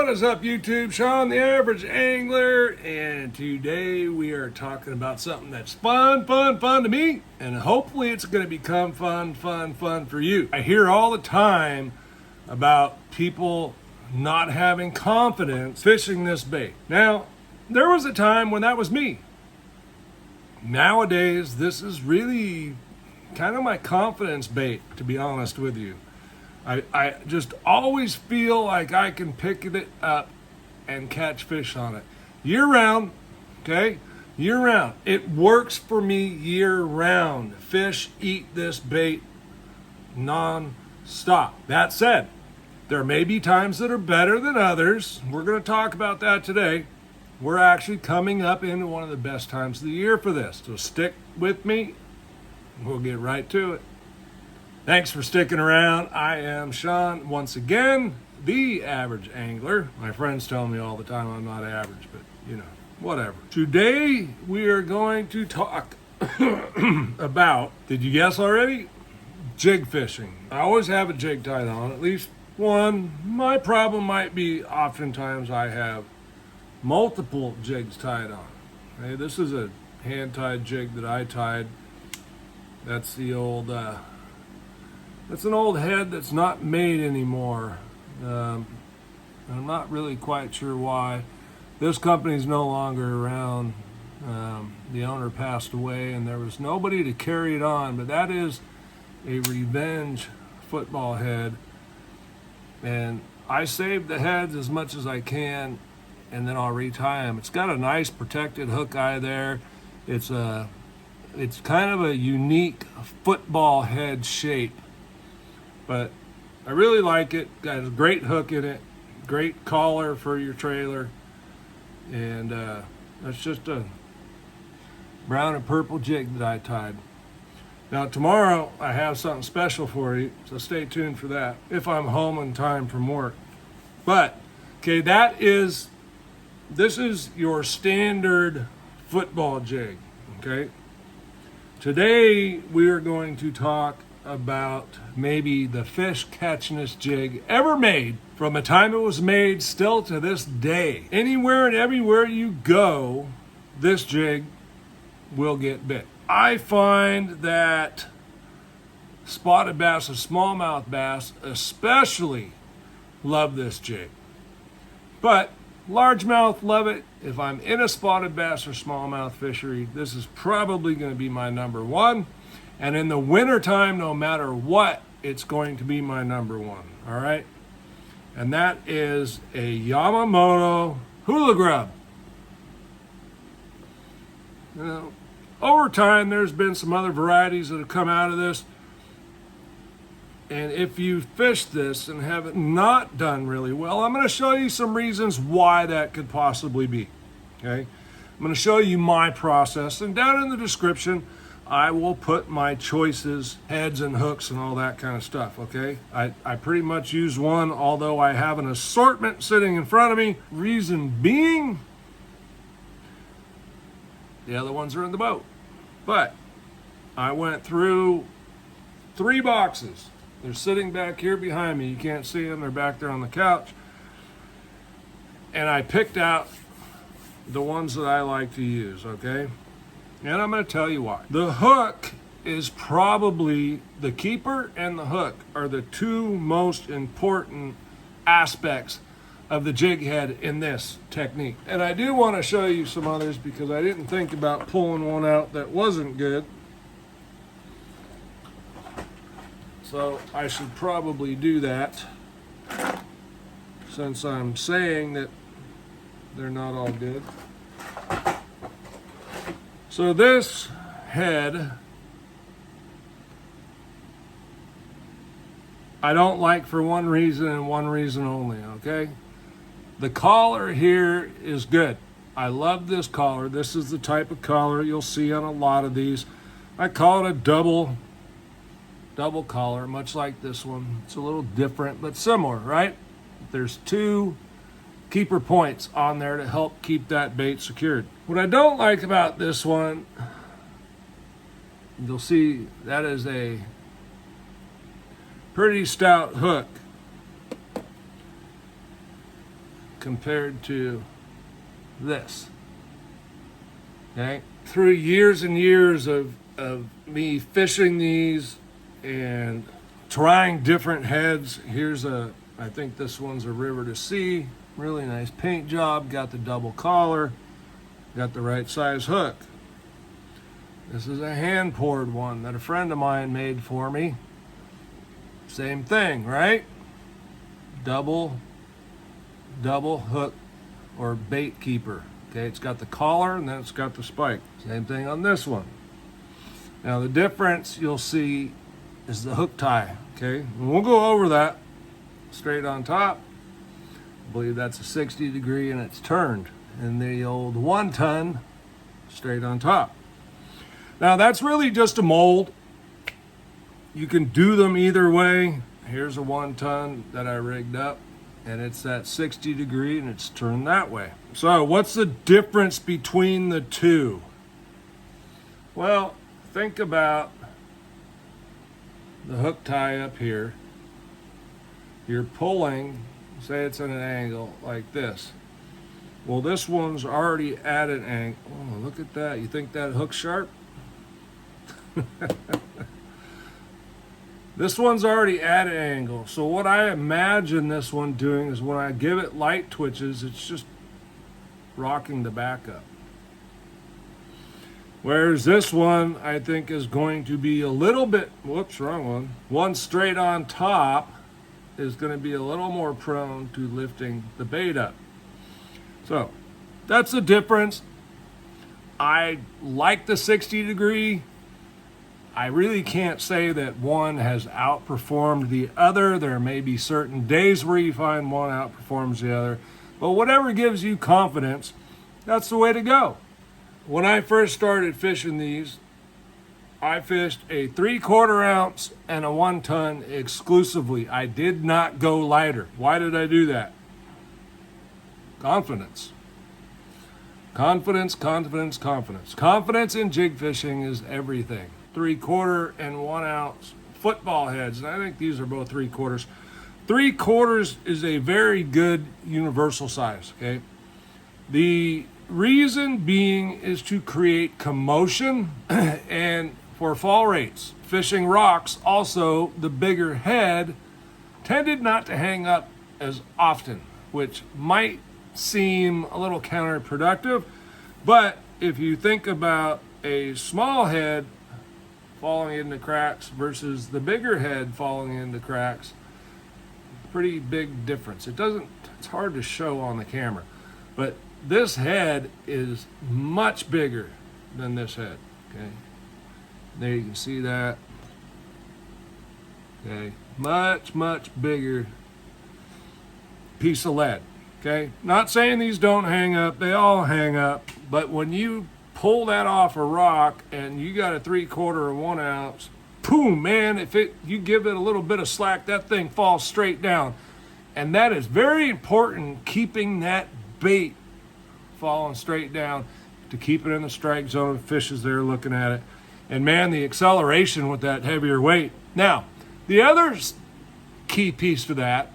What is up, YouTube? Sean, the average angler, and today we are talking about something that's fun to me, and hopefully it's going to become fun for you. I hear all the time about people not having confidence fishing this bait. Now, there was a time when that was me. Nowadays, this is really kind of my confidence bait, to be honest with you. I just always feel like I can pick it up and catch fish on it. Year round, okay? Year round. It works for me year round. Fish eat this bait non-stop. That said, there may be times that are better than others. We're going to talk about that today. We're actually coming up into one of the best times of the year for this. So stick with me. We'll get right to it. Thanks for sticking around. I am Sean, once again, the average angler. My friends tell me all the time I'm not average, but you know, whatever. Today we are going to talk about, did you guess already? Jig fishing. I always have a jig tied on, at least one. My problem might be oftentimes I have multiple jigs tied on. Okay, this is a hand-tied jig that I tied. That's the old that's an old head that's not made anymore. I'm not really quite sure why. This company's no longer around. The owner passed away and there was nobody to carry it on, but that is a revenge football head. And I save the heads as much as I can and then I'll retie them. It's got a nice protected hook eye there. It's kind of a unique football head shape. But I really like it. Got a great hook in it, great collar for your trailer, and that's just a brown and purple jig that I tied. Now tomorrow I have something special for you, so stay tuned for that if I'm home in time from work. But okay, this is your standard football jig. Okay. Today we are going to talk about maybe the fish catchiness jig ever made, from the time it was made still to this day. Anywhere and everywhere you go, this jig will get bit. I find that spotted bass and smallmouth bass especially love this jig. But largemouth love it. If I'm in a spotted bass or smallmouth fishery, this is probably going to be my number one. And in the wintertime, no matter what, it's going to be my number one, all right? And that is a Yamamoto Hula Grub. Now, over time, there's been some other varieties that have come out of this. And if you fish this and have it not done really well, I'm going to show you some reasons why that could possibly be, okay? I'm going to show you my process, and down in the description, I will put my choices, heads and hooks and all that kind of stuff, okay? I pretty much use one, although I have an assortment sitting in front of me. Reason being, the other ones are in the boat. But I went through 3 boxes. They're sitting back here behind me. You can't see them. They're back there on the couch. And I picked out the ones that I like to use, okay? And I'm going to tell you why. The hook is probably, the keeper and the hook are the 2 most important aspects of the jig head in this technique. And I do want to show you some others because I didn't think about pulling one out that wasn't good. So I should probably do that since I'm saying that they're not all good. So this head I don't like for one reason and one reason only, okay? The collar here is good. I love this collar. This is the type of collar you'll see on a lot of these. I call it a double collar, much like this one. It's a little different, but similar, right? There's 2 keeper points on there to help keep that bait secured. What I don't like about this one, you'll see that is a pretty stout hook. compared to this. Okay, through years and years of me fishing these and trying different heads, I think this one's a River to Sea. Really nice paint job, got the double collar, got the right size hook. This is a hand poured one that a friend of mine made for me. Same thing, right? Double hook or bait keeper. Okay, it's got the collar and then it's got the spike. Same thing on this one. Now the difference you'll see is the hook tie. Okay, and we'll go over that. Straight on top, I believe that's a 60 degree and it's turned. And the old 1 ton, straight on top. Now that's really just a mold. You can do them either way. Here's a 1 ton that I rigged up, and it's that 60 degree and it's turned that way. So what's the difference between the two? Well, think about the hook tie up here. You're pulling, say it's at an angle like this. Well, this one's already at an angle. Oh, look at that. You think that hook's sharp? This one's already at an angle. So what I imagine this one doing is when I give it light twitches, it's just rocking the back up. Whereas this one, I think, is going to be a little bit, whoops, wrong one. One straight on top is going to be a little more prone to lifting the bait up. So that's the difference. I like the 60 degree. I really can't say that one has outperformed the other. There may be certain days where you find one outperforms the other. But whatever gives you confidence, that's the way to go. When I first started fishing these, I fished a 3/4 ounce and a 1 ton exclusively. I did not go lighter. Why did I do that? Confidence. Confidence, confidence, confidence. Confidence in jig fishing is everything. 3/4 and 1 ounce football heads, and I think these are both 3/4. 3/4 is a very good universal size, okay? The reason being is to create commotion and for fall rates. Fishing rocks, also the bigger head tended not to hang up as often, which might seem a little counterproductive, but if you think about a small head falling into cracks versus the bigger head falling into cracks, pretty big difference. It's hard to show on the camera, but this head is much bigger than this head, okay? There you can see that. Okay, much, much bigger piece of lead, okay? Not saying these don't hang up, they all hang up, but when you pull that off a rock and you got a 3/4 or 1 ounce, boom, man, you give it a little bit of slack, that thing falls straight down. And that is very important, keeping that bait falling straight down to keep it in the strike zone. Fish is there looking at it. And man, the acceleration with that heavier weight. Now, the other key piece to that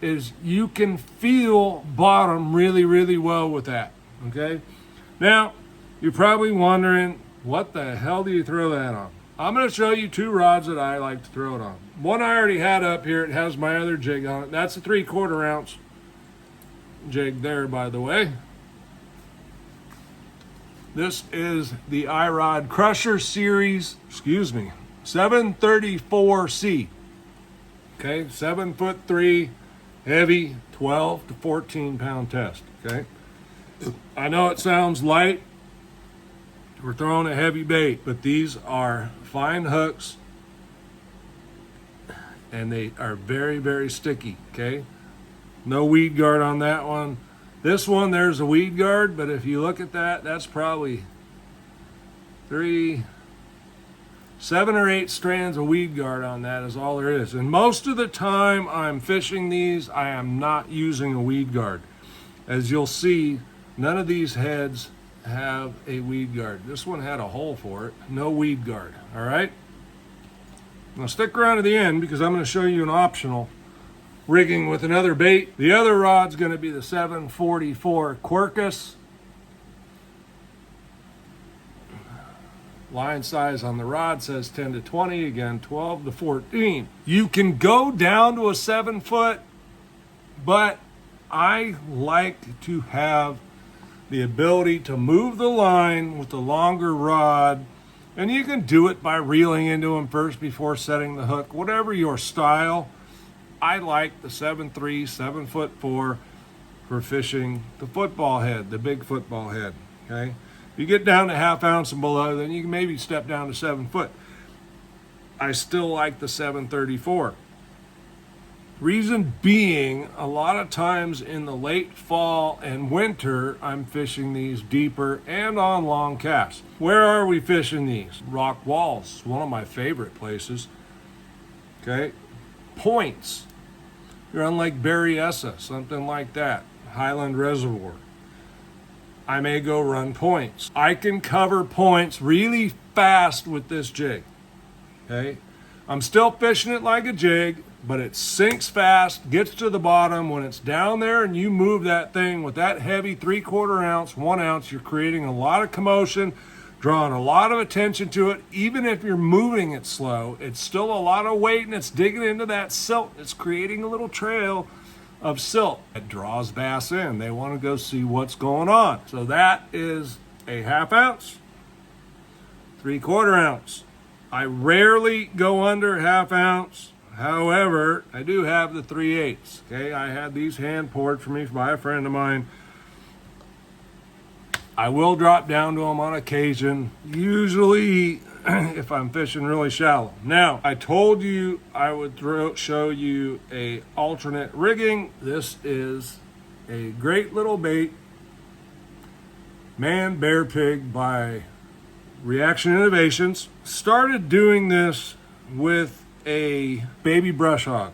is you can feel bottom really, really well with that, okay? Now, you're probably wondering, what the hell do you throw that on? I'm going to show you 2 rods that I like to throw it on. One I already had up here. It has my other jig on it. That's a 3/4 ounce jig there, by the way. This is the iRod Crusher Series, 734C. Okay, 7'3", heavy, 12 to 14 pound test. Okay, I know it sounds light. We're throwing a heavy bait, but these are fine hooks and they are very, very sticky. Okay, no weed guard on that one. This one, there's a weed guard, but if you look at that, that's probably 7 or 8 strands of weed guard on that is all there is. And most of the time I'm fishing these, I am not using a weed guard. As you'll see, none of these heads have a weed guard. This one had a hole for it, no weed guard, all right? Now stick around to the end because I'm going to show you an optional rigging with another bait. The other rod's going to be the 744 Quercus. Line size on the rod says 10 to 20, again 12 to 14. You can go down to a 7 foot, but I like to have the ability to move the line with the longer rod, and you can do it by reeling into them first before setting the hook, whatever your style. I like the 7.3, 7'4" for fishing the football head, the big football head, okay? You get down to ½ ounce and below, then you can maybe step down to 7 foot. I still like the 734. Reason being, a lot of times in the late fall and winter, I'm fishing these deeper and on long casts. Where are we fishing these? Rock walls, one of my favorite places. Okay, points. You're on Lake Berryessa, something like that. Highland Reservoir. I may go run points. I can cover points really fast with this jig. Okay, I'm still fishing it like a jig, but it sinks fast, gets to the bottom. When it's down there and you move that thing with that heavy 3/4 ounce, 1 ounce, you're creating a lot of commotion, drawing a lot of attention to it. Even if you're moving it slow, it's still a lot of weight and it's digging into that silt. It's creating a little trail of silt. It draws bass in. They want to go see what's going on. So that is a ½ ounce, 3/4 ounce. I rarely go under ½ ounce. However, I do have the 3/8. Okay, I had these hand poured for me by a friend of mine. I will drop down to them on occasion, usually if I'm fishing really shallow. Now, I told you I would show you a alternate rigging. This is a great little bait, Man Bear Pig by Reaction Innovations. Started doing this with a baby brush hog.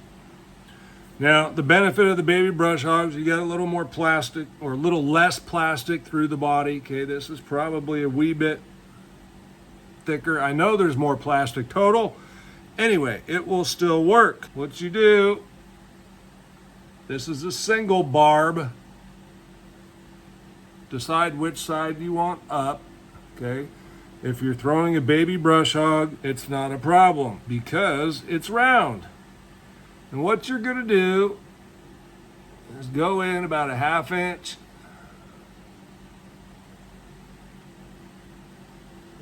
Now, the benefit of the baby brush hogs, you got a little more plastic or a little less plastic through the body. Okay, this is probably a wee bit thicker. I know there's more plastic total. Anyway, it will still work. What you do, this is a single barb. Decide which side you want up, okay? If you're throwing a baby brush hog, it's not a problem because it's round. And what you're gonna do is go in about a ½ inch,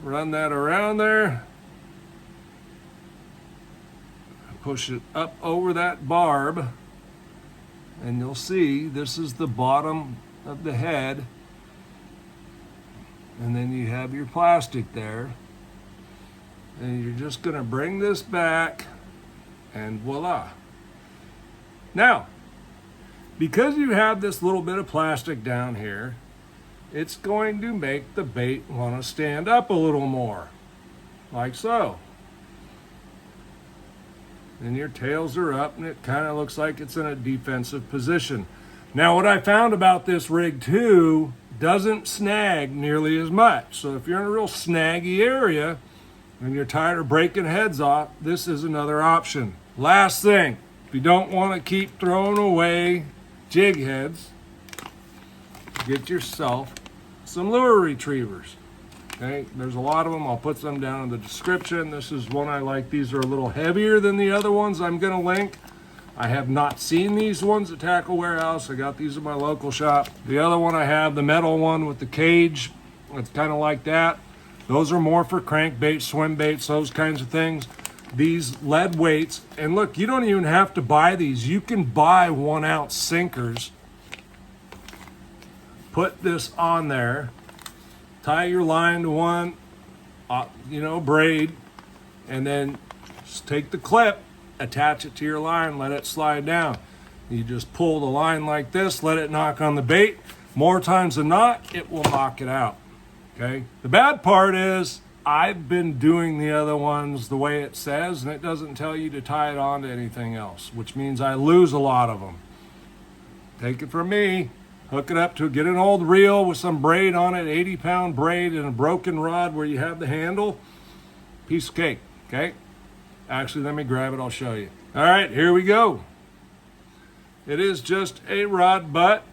run that around there, push it up over that barb, and you'll see this is the bottom of the head, and then you have your plastic there, and you're just gonna bring this back, and voila. Now, because you have this little bit of plastic down here, it's going to make the bait want to stand up a little more, like so. And your tails are up and it kind of looks like it's in a defensive position. Now, what I found about this rig too, doesn't snag nearly as much. So if you're in a real snaggy area and you're tired of breaking heads off, this is another option. Last thing, if you don't want to keep throwing away jig heads, get yourself some lure retrievers. Okay, there's a lot of them. I'll put some down in the description. This is one I like. These are a little heavier than the other ones I'm going to link. I have not seen these ones at Tackle Warehouse. I got these at my local shop. The other one I have, the metal one with the cage, it's kind of like that. Those are more for crankbait, swim baits, those kinds of things. These lead weights, and look, you don't even have to buy these. You can buy 1 ounce sinkers. Put this on there, tie your line to one, braid, and then just take the clip, attach it to your line, let it slide down. You just pull the line like this, let it knock on the bait. More times than not, it will knock it out, okay? The bad part is, I've been doing the other ones the way it says, and it doesn't tell you to tie it on to anything else, which means I lose a lot of them. Take it from me, hook it up to, get an old reel with some braid on it, 80-pound braid and a broken rod where you have the handle, piece of cake, okay? Actually, let me grab it, I'll show you. All right, here we go. It is just a rod butt.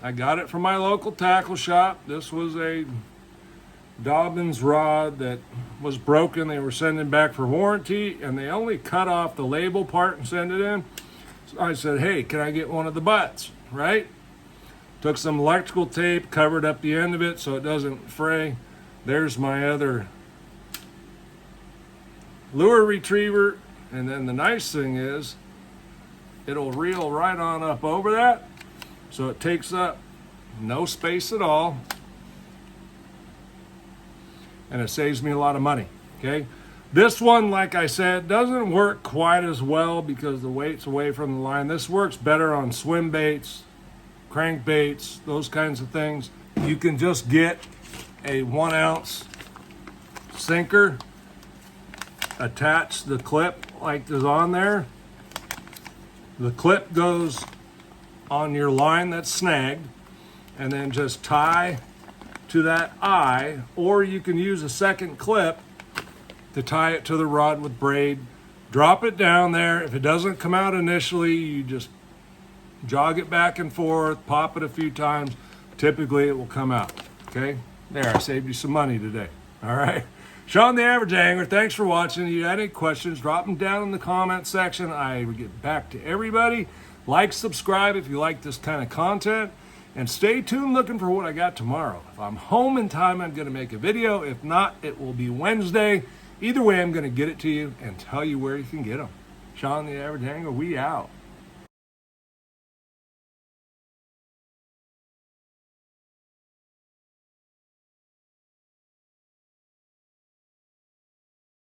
I got it from my local tackle shop. This was a Dobbins rod that was broken. They were sending back for warranty, and they only cut off the label part and send it in. So I said, hey, can I get one of the butts, right? Took some electrical tape, covered up the end of it so it doesn't fray. There's my other lure retriever. And then the nice thing is, it'll reel right on up over that. So it takes up no space at all. And it saves me a lot of money, okay? This one, like I said, doesn't work quite as well because the weight's away from the line. This works better on swim baits, crankbaits, those kinds of things. You can just get a 1 ounce sinker, attach the clip like is on there. The clip goes on your line that's snagged, and then just tie to that eye, or you can use a second clip to tie it to the rod with braid. Drop it down there. If it doesn't come out initially, you just jog it back and forth, pop it a few times. Typically it will come out. Okay, there, I saved you some money today. All right, Sean the Average Angler, thanks for watching. If you had any questions, drop them down in the comment section. I will get back to everybody. Like, subscribe if you like this kind of content. And stay tuned looking for what I got tomorrow. If I'm home in time, I'm going to make a video. If not, it will be Wednesday. Either way, I'm going to get it to you and tell you where you can get them. Sean the Average Angler, we out.